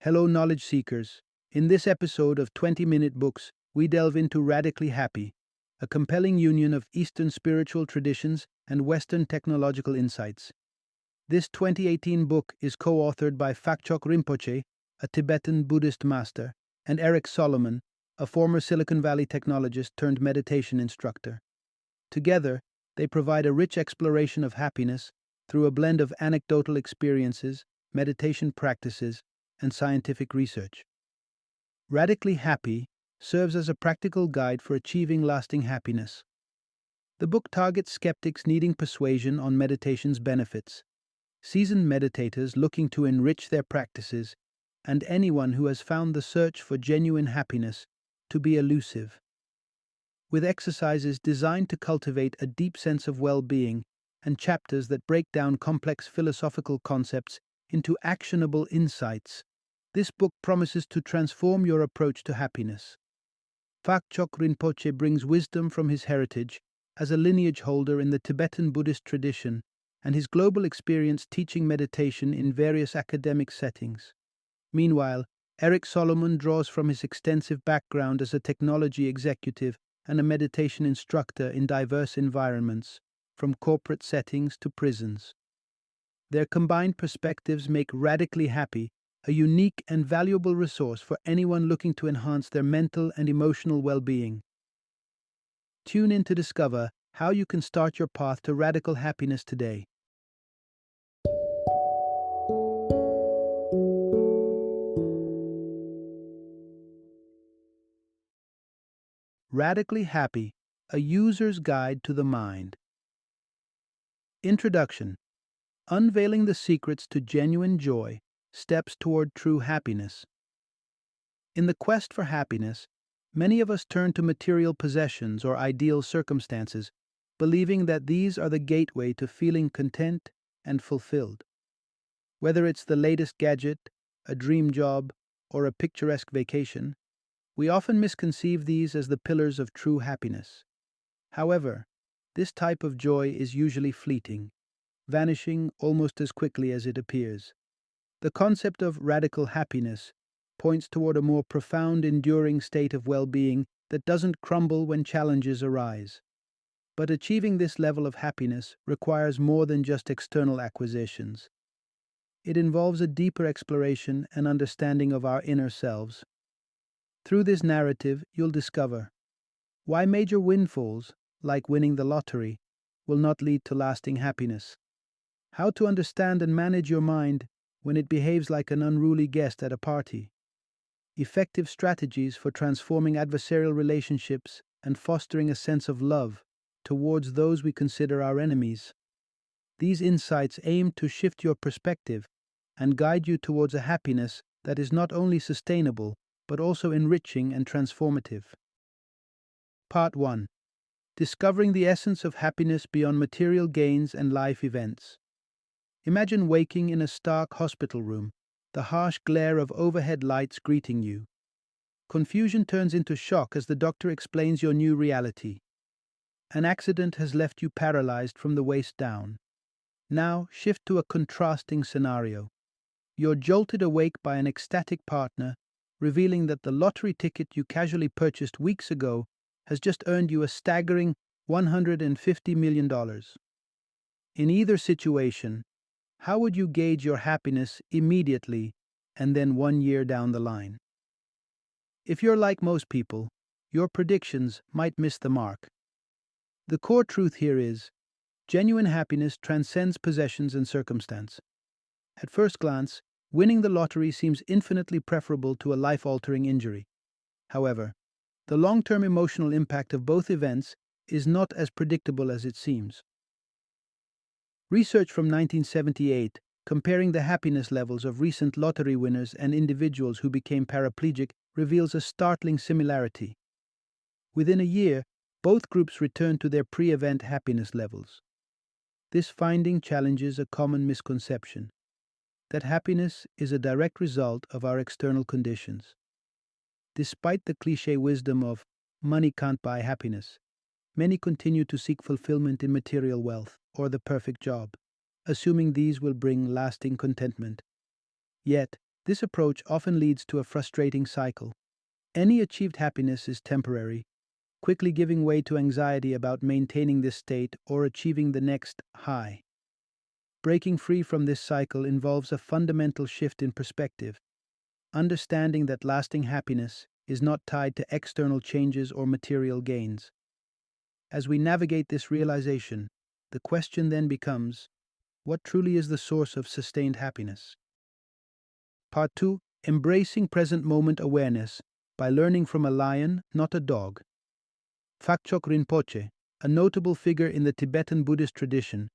Hello, knowledge seekers. In this episode of 20-Minute Books, we delve into Radically Happy, a compelling union of Eastern spiritual traditions and Western technological insights. This 2018 book is co-authored by Phakchok Rinpoche, a Tibetan Buddhist master, and Erric, a former Silicon Valley technologist turned meditation instructor. Together, they provide a rich exploration of happiness through a blend of anecdotal experiences, meditation practices, and scientific research. Radically Happy serves as a practical guide for achieving lasting happiness. The book targets skeptics needing persuasion on meditation's benefits, seasoned meditators looking to enrich their practices, and anyone who has found the search for genuine happiness to be elusive. With exercises designed to cultivate a deep sense of well-being and chapters that break down complex philosophical concepts into actionable insights, this book promises to transform your approach to happiness. Phakchok Rinpoche brings wisdom from his heritage as a lineage holder in the Tibetan Buddhist tradition and his global experience teaching meditation in various academic settings. Meanwhile, Erric draws from his extensive background as a technology executive and a meditation instructor in diverse environments, from corporate settings to prisons. Their combined perspectives make Radically Happy a unique and valuable resource for anyone looking to enhance their mental and emotional well-being. Tune in to discover how you can start your path to radical happiness today. Radically Happy, a User's Guide to the Mind. Introduction: Unveiling the Secrets to Genuine Joy, Steps Toward True Happiness. In the quest for happiness, many of us turn to material possessions or ideal circumstances, believing that these are the gateway to feeling content and fulfilled. Whether it's the latest gadget, a dream job, or a picturesque vacation, we often misconceive these as the pillars of true happiness. However, this type of joy is usually fleeting, vanishing almost as quickly as it appears. The concept of radical happiness points toward a more profound, enduring state of well-being that doesn't crumble when challenges arise. But achieving this level of happiness requires more than just external acquisitions. It involves a deeper exploration and understanding of our inner selves. Through this narrative, you'll discover why major windfalls, like winning the lottery, will not lead to lasting happiness, how to understand and manage your mind when it behaves like an unruly guest at a party, effective strategies for transforming adversarial relationships and fostering a sense of love towards those we consider our enemies. These insights aim to shift your perspective and guide you towards a happiness that is not only sustainable, but also enriching and transformative. Part 1. Discovering the essence of happiness beyond material gains and life events. Imagine waking in a stark hospital room, the harsh glare of overhead lights greeting you. Confusion turns into shock as the doctor explains your new reality. An accident has left you paralyzed from the waist down. Now shift to a contrasting scenario. You're jolted awake by an ecstatic partner, revealing that the lottery ticket you casually purchased weeks ago has just earned you a staggering $150 million. In either situation, how would you gauge your happiness immediately and then 1 year down the line? If you're like most people, your predictions might miss the mark. The core truth here is, genuine happiness transcends possessions and circumstance. At first glance, winning the lottery seems infinitely preferable to a life-altering injury. However, the long-term emotional impact of both events is not as predictable as it seems. Research from 1978, comparing the happiness levels of recent lottery winners and individuals who became paraplegic, reveals a startling similarity. Within a year, both groups returned to their pre-event happiness levels. This finding challenges a common misconception, that happiness is a direct result of our external conditions. Despite the cliché wisdom of money can't buy happiness, many continue to seek fulfillment in material wealth or the perfect job, assuming these will bring lasting contentment. Yet, This approach often leads to a frustrating cycle. Any achieved happiness is temporary, quickly giving way to anxiety about maintaining this state or achieving the next high. Breaking free from this cycle involves a fundamental shift in perspective, understanding that lasting happiness is not tied to external changes or material gains. As we navigate this realization, the question then becomes, what truly is the source of sustained happiness? Part 2. Embracing present moment awareness by learning from a lion, not a dog. Phakchok Rinpoche, a notable figure in the Tibetan Buddhist tradition,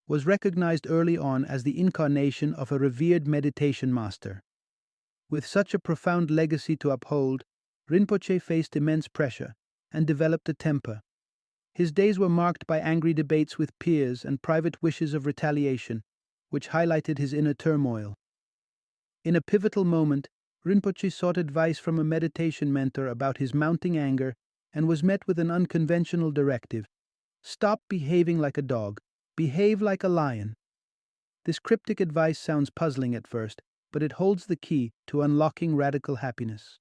was recognized early on as the incarnation of a revered meditation master. With such a profound legacy to uphold, Rinpoche faced immense pressure and developed a temper. His days were marked by angry debates with peers and private wishes of retaliation, which highlighted his inner turmoil. In a pivotal moment, Rinpoche sought advice from a meditation mentor about his mounting anger and was met with an unconventional directive: stop behaving like a dog, behave like a lion. This cryptic advice sounds puzzling at first, but it holds the key to unlocking radical happiness.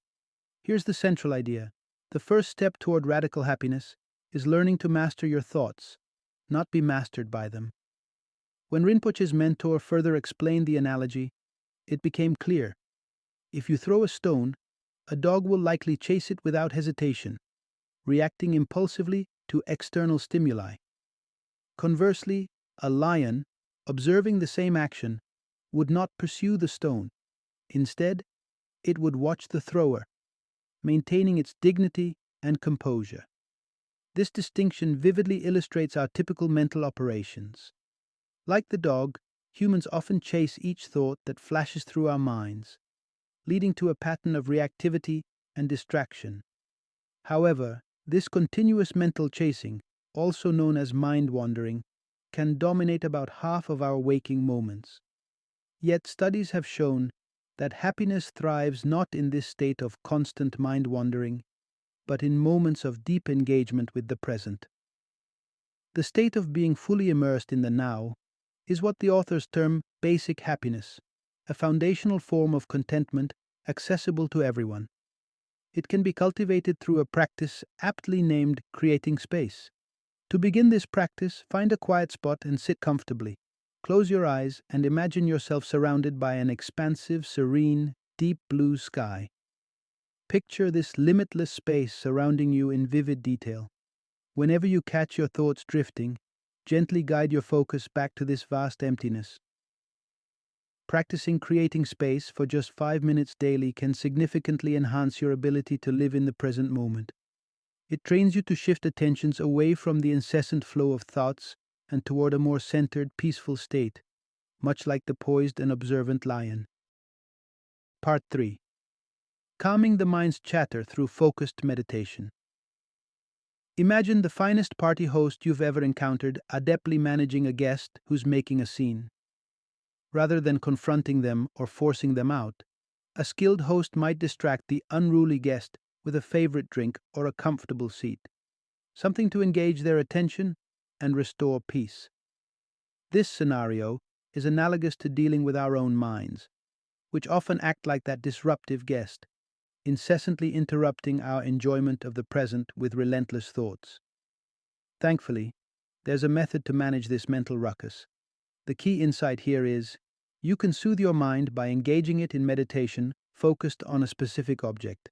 Here's the central idea. The first step toward radical happiness is learning to master your thoughts, not be mastered by them. When Rinpoche's mentor further explained the analogy, it became clear. If you throw a stone, a dog will likely chase it without hesitation, reacting impulsively to external stimuli. Conversely, a lion, observing the same action, would not pursue the stone. Instead, it would watch the thrower, maintaining its dignity and composure. This distinction vividly illustrates our typical mental operations. Like the dog, humans often chase each thought that flashes through our minds, leading to a pattern of reactivity and distraction. However, this continuous mental chasing, also known as mind wandering, can dominate about half of our waking moments. Yet studies have shown that happiness thrives not in this state of constant mind wandering, but in moments of deep engagement with the present. The state of being fully immersed in the now is what the authors term basic happiness, a foundational form of contentment accessible to everyone. It can be cultivated through a practice aptly named creating space. To begin this practice, find a quiet spot and sit comfortably. Close your eyes and imagine yourself surrounded by an expansive, serene, deep blue sky. Picture this limitless space surrounding you in vivid detail. Whenever you catch your thoughts drifting, gently guide your focus back to this vast emptiness. Practicing creating space for just 5 minutes daily can significantly enhance your ability to live in the present moment. It trains you to shift attentions away from the incessant flow of thoughts and toward a more centered, peaceful state, much like the poised and observant lion. Part 3. Calming the mind's chatter through focused meditation. Imagine the finest party host you've ever encountered adeptly managing a guest who's making a scene. Rather than confronting them or forcing them out, a skilled host might distract the unruly guest with a favorite drink or a comfortable seat, something to engage their attention and restore peace. This scenario is analogous to dealing with our own minds, which often act like that disruptive guest, incessantly interrupting our enjoyment of the present with relentless thoughts. Thankfully, there's a method to manage this mental ruckus. The key insight here is, you can soothe your mind by engaging it in meditation focused on a specific object.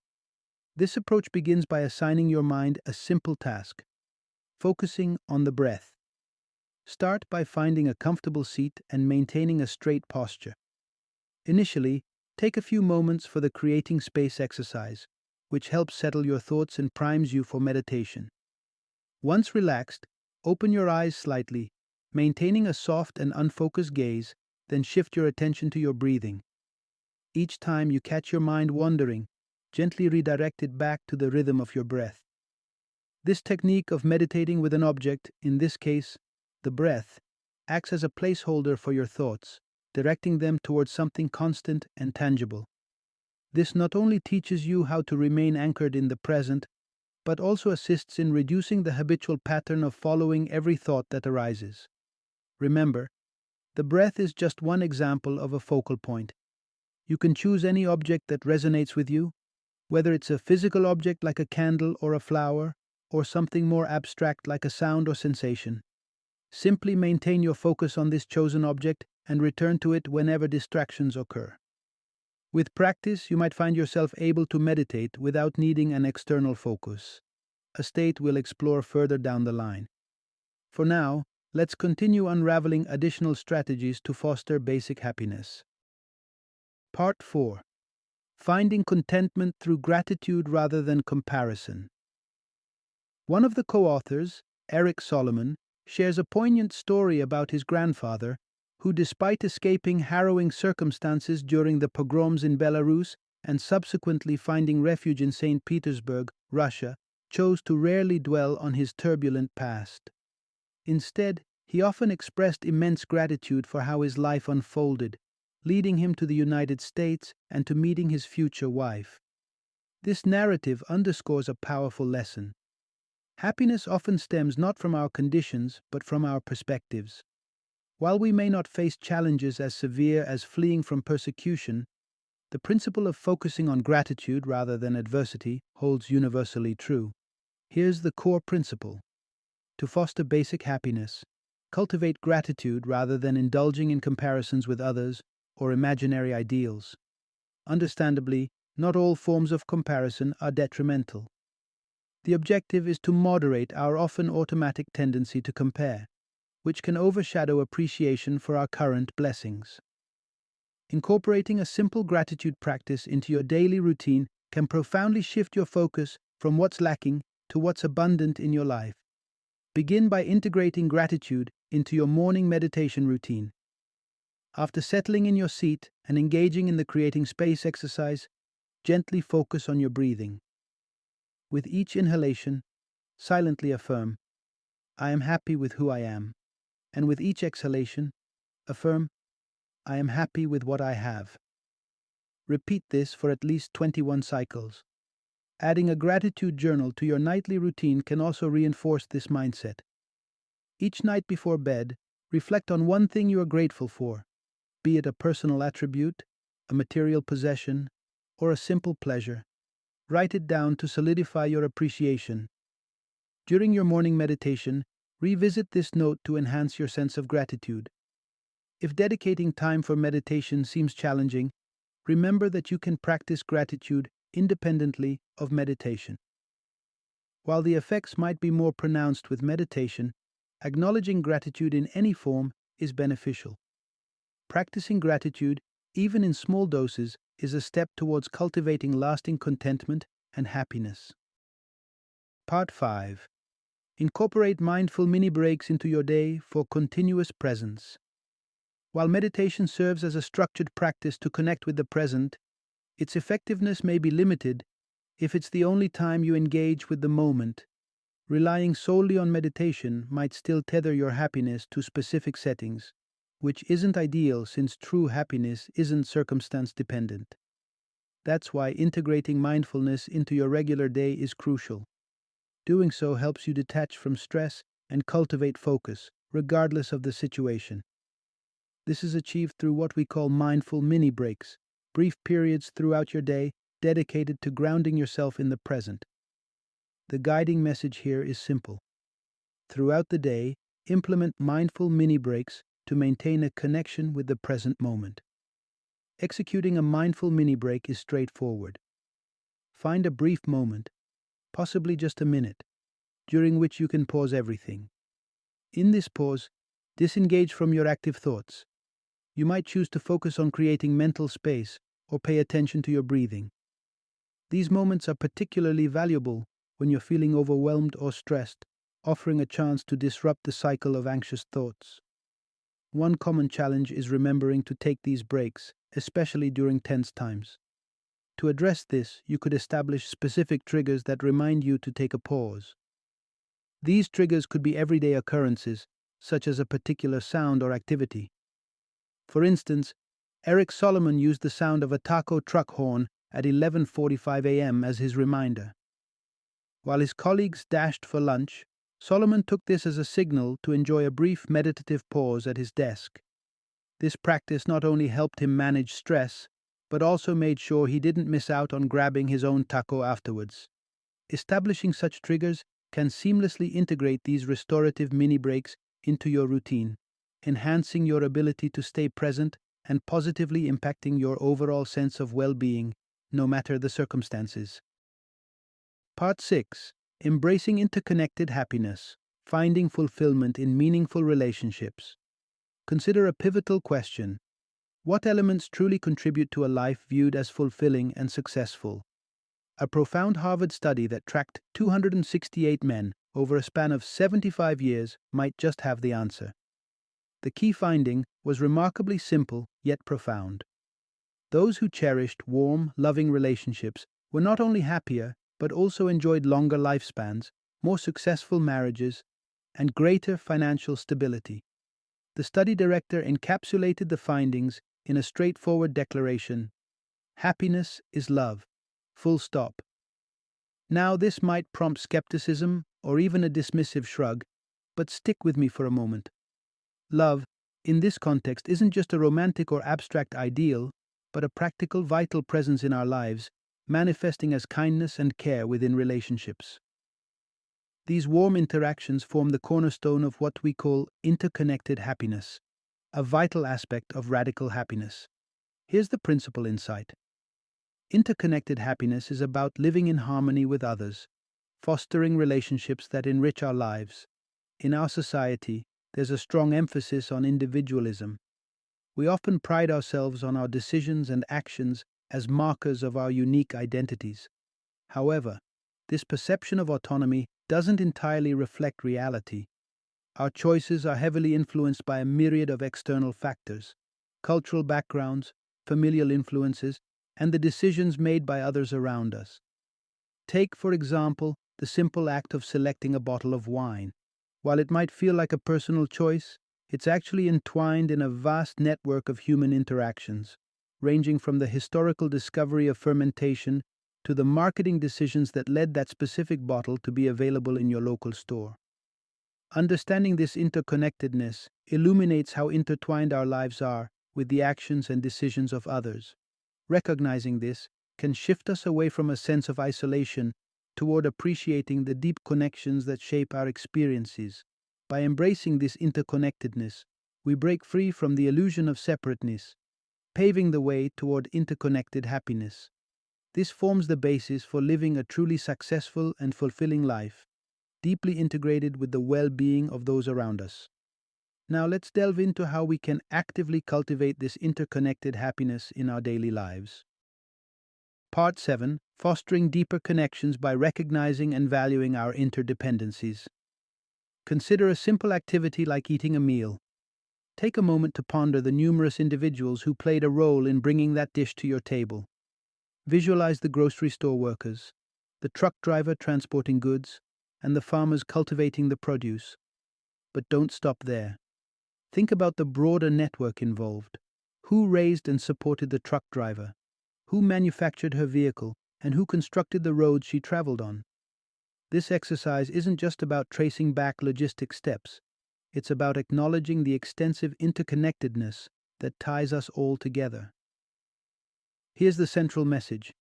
This approach begins by assigning your mind a simple task, focusing on the breath. Start by finding a comfortable seat and maintaining a straight posture. Initially, take a few moments for the creating space exercise, which helps settle your thoughts and primes you for meditation. Once relaxed, open your eyes slightly, maintaining a soft and unfocused gaze, then shift your attention to your breathing. Each time you catch your mind wandering, gently redirect it back to the rhythm of your breath. This technique of meditating with an object, in this case, the breath, acts as a placeholder for your thoughts, directing them towards something constant and tangible. This not only teaches you how to remain anchored in the present, but also assists in reducing the habitual pattern of following every thought that arises. Remember, the breath is just one example of a focal point. You can choose any object that resonates with you, whether it's a physical object like a candle or a flower, or something more abstract like a sound or sensation. Simply maintain your focus on this chosen object and return to it whenever distractions occur. With practice, you might find yourself able to meditate without needing an external focus, a state we'll explore further down the line. For now, let's continue unraveling additional strategies to foster basic happiness. Part 4. Finding contentment through gratitude rather than comparison. One of the co-authors, Erric Solomon, shares a poignant story about his grandfather, who, despite escaping harrowing circumstances during the pogroms in Belarus and subsequently finding refuge in St. Petersburg, Russia, chose to rarely dwell on his turbulent past. Instead, he often expressed immense gratitude for how his life unfolded, leading him to the United States and to meeting his future wife. This narrative underscores a powerful lesson. Happiness often stems not from our conditions, but from our perspectives. While we may not face challenges as severe as fleeing from persecution, the principle of focusing on gratitude rather than adversity holds universally true. Here's the core principle. To foster basic happiness, cultivate gratitude rather than indulging in comparisons with others or imaginary ideals. Understandably, not all forms of comparison are detrimental. The objective is to moderate our often automatic tendency to compare, which can overshadow appreciation for our current blessings. Incorporating a simple gratitude practice into your daily routine can profoundly shift your focus from what's lacking to what's abundant in your life. Begin by integrating gratitude into your morning meditation routine. After settling in your seat and engaging in the creating space exercise, gently focus on your breathing. With each inhalation, silently affirm, I am happy with who I am. And with each exhalation, affirm, I am happy with what I have. Repeat this for at least 21 cycles. Adding a gratitude journal to your nightly routine can also reinforce this mindset. Each night before bed, reflect on one thing you are grateful for, be it a personal attribute, a material possession, or a simple pleasure. Write it down to solidify your appreciation. During your morning meditation, revisit this note to enhance your sense of gratitude. If dedicating time for meditation seems challenging, remember that you can practice gratitude independently of meditation. While the effects might be more pronounced with meditation, acknowledging gratitude in any form is beneficial. Practicing gratitude, even in small doses, is a step towards cultivating lasting contentment and happiness. Part 5. Incorporate mindful mini breaks into your day for continuous presence. While meditation serves as a structured practice to connect with the present, its effectiveness may be limited if it's the only time you engage with the moment. Relying solely on meditation might still tether your happiness to specific settings, which isn't ideal since true happiness isn't circumstance dependent. That's why integrating mindfulness into your regular day is crucial. Doing so helps you detach from stress and cultivate focus, regardless of the situation. This is achieved through what we call mindful mini breaks, brief periods throughout your day dedicated to grounding yourself in the present. The guiding message here is simple. Throughout the day, implement mindful mini breaks to maintain a connection with the present moment. Executing a mindful mini break is straightforward. Find a brief moment, possibly just a minute, during which you can pause everything. In this pause, disengage from your active thoughts. You might choose to focus on creating mental space or pay attention to your breathing. These moments are particularly valuable when you're feeling overwhelmed or stressed, offering a chance to disrupt the cycle of anxious thoughts. One common challenge is remembering to take these breaks, especially during tense times. To address this, you could establish specific triggers that remind you to take a pause. These triggers could be everyday occurrences, such as a particular sound or activity. For instance, Erric Solomon used the sound of a taco truck horn at 11:45 a.m. as his reminder. While his colleagues dashed for lunch, Solomon took this as a signal to enjoy a brief meditative pause at his desk. This practice not only helped him manage stress, but also made sure he didn't miss out on grabbing his own taco afterwards. Establishing such triggers can seamlessly integrate these restorative mini breaks into your routine, enhancing your ability to stay present and positively impacting your overall sense of well-being, no matter the circumstances. Part 6. Embracing interconnected happiness, finding fulfillment in meaningful relationships. Consider a pivotal question. What elements truly contribute to a life viewed as fulfilling and successful? A profound Harvard study that tracked 268 men over a span of 75 years might just have the answer. The key finding was remarkably simple yet profound. Those who cherished warm, loving relationships were not only happier, but also enjoyed longer lifespans, more successful marriages, and greater financial stability. The study director encapsulated the findings in a straightforward declaration: happiness is love. Full stop. Now, this might prompt skepticism or even a dismissive shrug, but stick with me for a moment. Love, in this context, isn't just a romantic or abstract ideal, but a practical, vital presence in our lives, manifesting as kindness and care within relationships. These warm interactions form the cornerstone of what we call interconnected happiness, a vital aspect of radical happiness. Here's the principal insight. Interconnected happiness is about living in harmony with others, fostering relationships that enrich our lives. In our society, there's a strong emphasis on individualism. We often pride ourselves on our decisions and actions as markers of our unique identities. However, this perception of autonomy doesn't entirely reflect reality. Our choices are heavily influenced by a myriad of external factors: cultural backgrounds, familial influences, and the decisions made by others around us. Take, for example, the simple act of selecting a bottle of wine. While it might feel like a personal choice, it's actually entwined in a vast network of human interactions, ranging from the historical discovery of fermentation to the marketing decisions that led that specific bottle to be available in your local store. Understanding this interconnectedness illuminates how intertwined our lives are with the actions and decisions of others. Recognizing this can shift us away from a sense of isolation toward appreciating the deep connections that shape our experiences. By embracing this interconnectedness, we break free from the illusion of separateness, paving the way toward interconnected happiness. This forms the basis for living a truly successful and fulfilling life, deeply integrated with the well-being of those around us. Now let's delve into how we can actively cultivate this interconnected happiness in our daily lives. Part 7. Fostering deeper connections by recognizing and valuing our interdependencies. Consider a simple activity like eating a meal. Take a moment to ponder the numerous individuals who played a role in bringing that dish to your table. Visualize the grocery store workers, the truck driver transporting goods, and the farmers cultivating the produce. But don't stop there. Think about the broader network involved. Who raised and supported the truck driver? Who manufactured her vehicle? And who constructed the roads she traveled on? This exercise isn't just about tracing back logistic steps. It's about acknowledging the extensive interconnectedness that ties us all together. Here's the central message.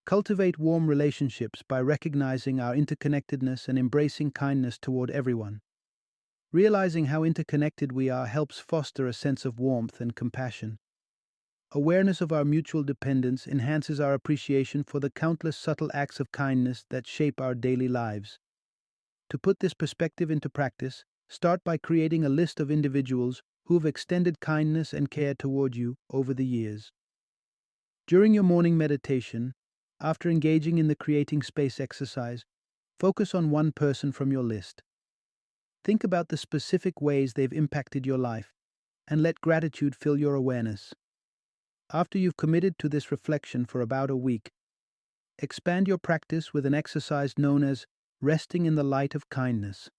Cultivate warm relationships by recognizing our interconnectedness and embracing kindness toward everyone. Realizing how interconnected we are helps foster a sense of warmth and compassion. Awareness of our mutual dependence enhances our appreciation for the countless subtle acts of kindness that shape our daily lives. To put this perspective into practice, start by creating a list of individuals who have extended kindness and care toward you over the years. During your morning meditation, after engaging in the creating space exercise, focus on one person from your list. Think about the specific ways they've impacted your life, and let gratitude fill your awareness. After you've committed to this reflection for about a week, expand your practice with an exercise known as resting in the light of kindness.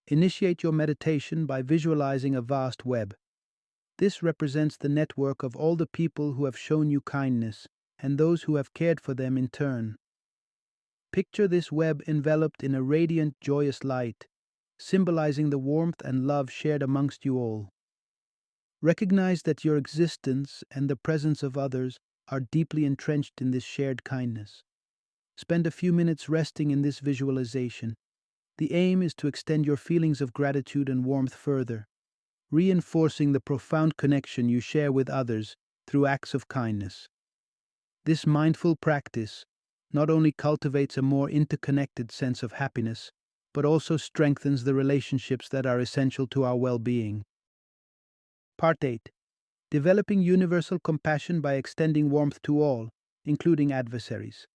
Initiate your meditation by visualizing a vast web. This represents the network of all the people who have shown you kindness and those who have cared for them in turn. Picture this web enveloped in a radiant, joyous light, symbolizing the warmth and love shared amongst you all. Recognize that your existence and the presence of others are deeply entrenched in this shared kindness. Spend a few minutes resting in this visualization. The aim is to extend your feelings of gratitude and warmth further, reinforcing the profound connection you share with others through acts of kindness. This mindful practice not only cultivates a more interconnected sense of happiness, but also strengthens the relationships that are essential to our well being. Part 8. Developing universal compassion by extending warmth to all, including adversaries.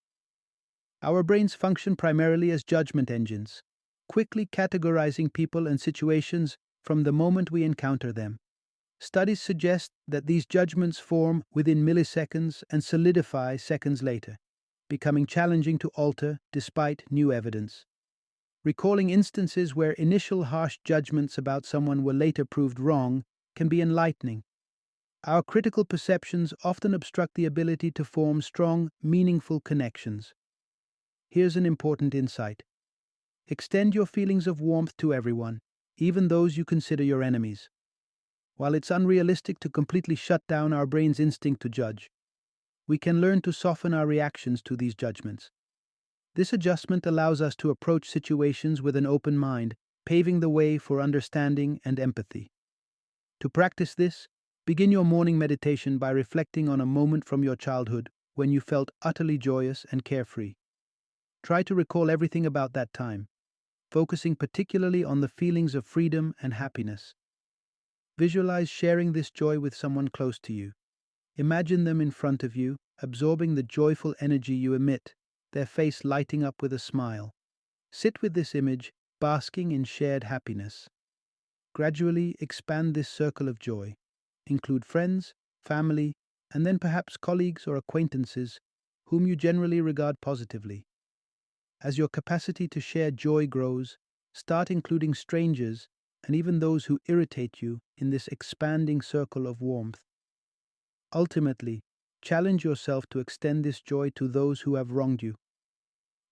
Our brains function primarily as judgment engines, quickly categorizing people and situations from the moment we encounter them. Studies suggest that these judgments form within milliseconds and solidify seconds later, becoming challenging to alter despite new evidence. Recalling instances where initial harsh judgments about someone were later proved wrong can be enlightening. Our critical perceptions often obstruct the ability to form strong, meaningful connections. Here's an important insight. Extend your feelings of warmth to everyone, even those you consider your enemies. While it's unrealistic to completely shut down our brain's instinct to judge, we can learn to soften our reactions to these judgments. This adjustment allows us to approach situations with an open mind, paving the way for understanding and empathy. To practice this, begin your morning meditation by reflecting on a moment from your childhood when you felt utterly joyous and carefree. Try to recall everything about that time, focusing particularly on the feelings of freedom and happiness. Visualize sharing this joy with someone close to you. Imagine them in front of you, absorbing the joyful energy you emit, their face lighting up with a smile. Sit with this image, basking in shared happiness. Gradually expand this circle of joy. Include friends, family, and then perhaps colleagues or acquaintances whom you generally regard positively. As your capacity to share joy grows, start including strangers and even those who irritate you in this expanding circle of warmth. Ultimately, challenge yourself to extend this joy to those who have wronged you.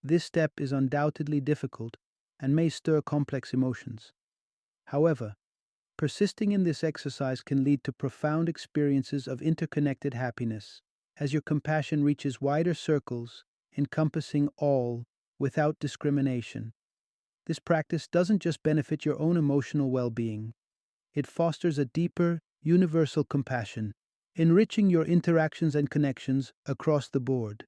This step is undoubtedly difficult and may stir complex emotions. However, persisting in this exercise can lead to profound experiences of interconnected happiness as your compassion reaches wider circles, encompassing all without discrimination. This practice doesn't just benefit your own emotional well-being, it fosters a deeper, universal compassion, enriching your interactions and connections across the board.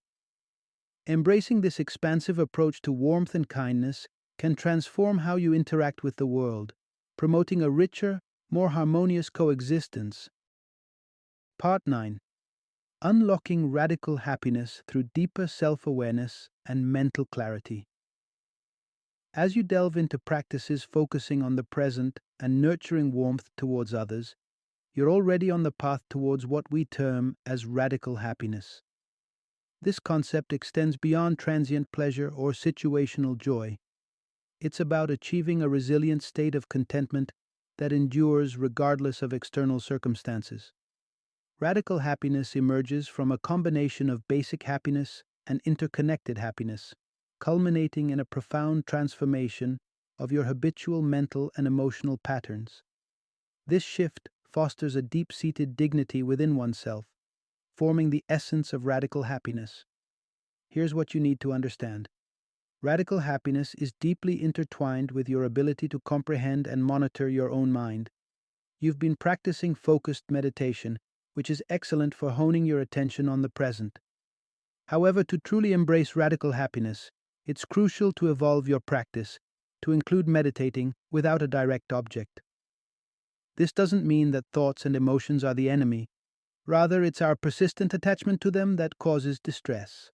Embracing this expansive approach to warmth and kindness can transform how you interact with the world, promoting a richer, more harmonious coexistence. Part 9. Unlocking radical happiness through deeper self-awareness and mental clarity. As you delve into practices focusing on the present and nurturing warmth towards others, you're already on the path towards what we term as radical happiness. This concept extends beyond transient pleasure or situational joy. It's about achieving a resilient state of contentment that endures regardless of external circumstances. Radical happiness emerges from a combination of basic happiness and interconnected happiness, culminating in a profound transformation of your habitual mental and emotional patterns. This shift fosters a deep-seated dignity within oneself, forming the essence of radical happiness. Here's what you need to understand. Radical happiness is deeply intertwined with your ability to comprehend and monitor your own mind. You've been practicing focused meditation, which is excellent for honing your attention on the present. However, to truly embrace radical happiness, it's crucial to evolve your practice to include meditating without a direct object. This doesn't mean that thoughts and emotions are the enemy. Rather, it's our persistent attachment to them that causes distress.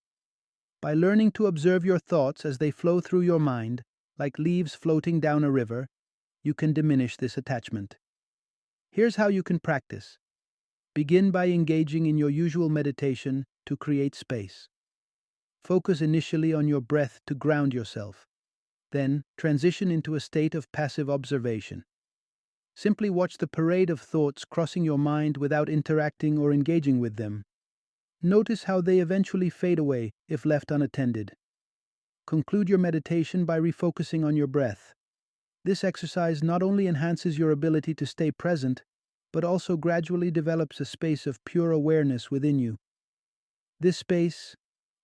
By learning to observe your thoughts as they flow through your mind, like leaves floating down a river, you can diminish this attachment. Here's how you can practice. Begin by engaging in your usual meditation to create space. Focus initially on your breath to ground yourself. Then, transition into a state of passive observation. Simply watch the parade of thoughts crossing your mind without interacting or engaging with them. Notice how they eventually fade away if left unattended. Conclude your meditation by refocusing on your breath. This exercise not only enhances your ability to stay present, but also gradually develops a space of pure awareness within you. This space,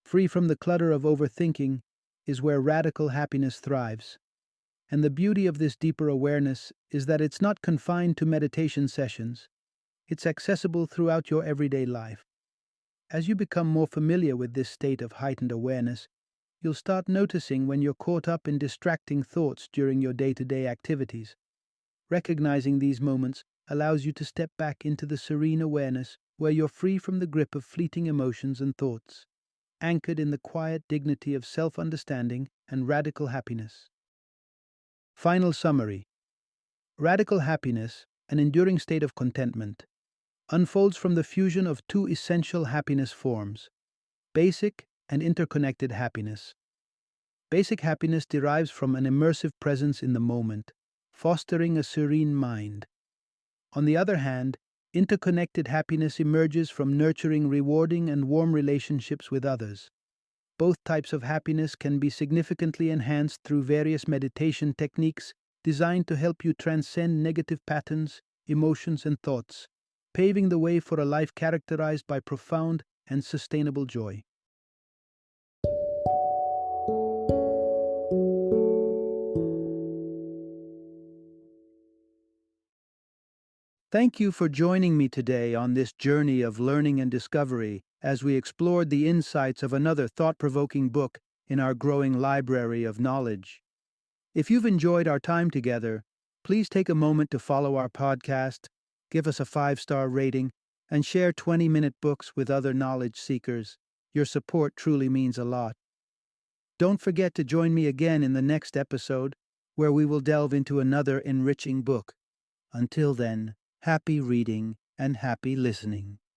free from the clutter of overthinking, is where radical happiness thrives. And the beauty of this deeper awareness is that it's not confined to meditation sessions. It's accessible throughout your everyday life. As you become more familiar with this state of heightened awareness, you'll start noticing when you're caught up in distracting thoughts during your day-to-day activities. Recognizing these moments allows you to step back into the serene awareness where you're free from the grip of fleeting emotions and thoughts, anchored in the quiet dignity of self-understanding and radical happiness. Final summary. Radical happiness, an enduring state of contentment, unfolds from the fusion of two essential happiness forms: basic and interconnected happiness. Basic happiness derives from an immersive presence in the moment, fostering a serene mind. On the other hand, interconnected happiness emerges from nurturing rewarding and warm relationships with others. Both types of happiness can be significantly enhanced through various meditation techniques designed to help you transcend negative patterns, emotions, and thoughts, paving the way for a life characterized by profound and sustainable joy. Thank you for joining me today on this journey of learning and discovery as we explored the insights of another thought-provoking book in our growing library of knowledge. If you've enjoyed our time together, please take a moment to follow our podcast, give us a 5-star rating, and share 20-minute books with other knowledge seekers. Your support truly means a lot. Don't forget to join me again in the next episode, where we will delve into another enriching book. Until then, happy reading and happy listening.